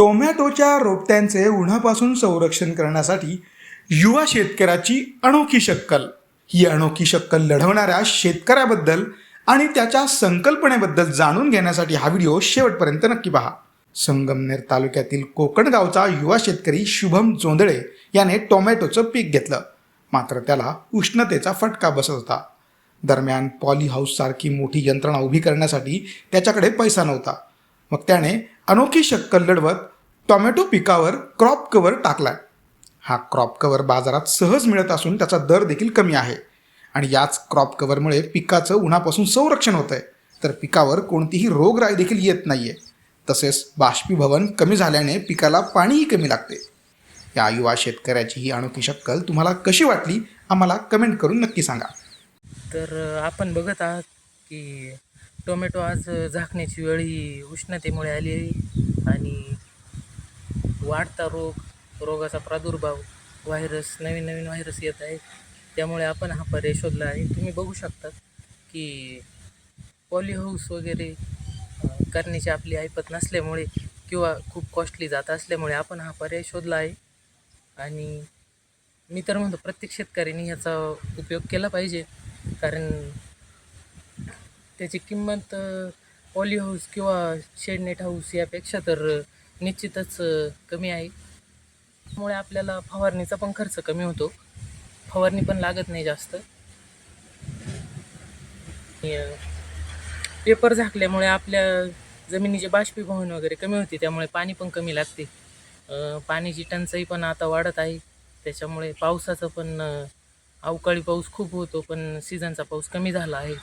टोमॅटोच्या रोपट्यांचे उन्हापासून संरक्षण करण्यासाठी युवा शेतकऱ्याची अनोखी शक्कल. ही अनोखी शक्कल लढवणाऱ्या शेतकऱ्याबद्दल आणि त्याच्या संकल्पनेबद्दल जाणून घेण्यासाठी हा व्हिडिओ शेवटपर्यंत नक्की पहा. संगमनेर तालुक्यातील कोकण गावचा युवा शेतकरी शुभम जोंधळे याने टोमॅटोचं पीक घेतलं. मात्र त्याला उष्णतेचा फटका बसत होता. दरम्यान पॉली हाऊससारखी मोठी यंत्रणा उभी करण्यासाठी त्याच्याकडे पैसा नव्हता. मग त्याने अनोखी शक्कल लढवत टोमॅटो पिकावर क्रॉप कव्हर टाकलाय. हा क्रॉप कव्हर बाजारात सहज मिळत असून त्याचा दर देखील कमी आहे. आणि याच क्रॉप कव्हरमुळे पिकाचं उन्हापासून संरक्षण होत आहे, तर पिकावर कोणतीही रोगराई देखील येत नाहीये. तसेच बाष्पीभवन कमी झाल्याने पिकाला पाणीही कमी लागते. या युवा शेतकऱ्याची ही अनोखी शक्कल तुम्हाला कशी वाटली आम्हाला कमेंट करून नक्की सांगा. तर आपण बघत आहात की टोमॅटो आज झाकण्याची वेळ ही उष्णतेमुळे आली आहे आणि वाढता रोगाचा प्रादुर्भाव, नवीन नवीन व्हायरस येत आहे. त्यामुळे आपण हा पर्याय शोधला आहे. तुम्ही बघू शकता की पॉली हाऊस वगैरे करण्याची आपली ऐपत नसल्यामुळे किंवा खूप कॉस्टली जात असल्यामुळे आपण हा पर्याय शोधला आहे. आणि मी तर म्हणतो प्रत्येक शेतकऱ्यांनी ह्याचा उपयोग केला पाहिजे, कारण त्याची किंमत पॉली हाऊस किंवा शेडनेट हाऊस यापेक्षा तर निश्चितच कमी आहे. त्यामुळे आपल्याला फवारणीचा पण खर्च कमी होतो, फवारणी पण लागत नाही जास्त. पेपर झाकल्यामुळे आपल्या जमिनीचे बाष्पीभवन वगैरे कमी होते, त्यामुळे पाणी पण कमी लागते. पाण्याची टंचाई पण आता वाढत आहे. त्याच्यामुळे पावसाचं पण अवकाळी पाऊस खूप होतो, पण सीझनचा पाऊस कमी झाला आहे.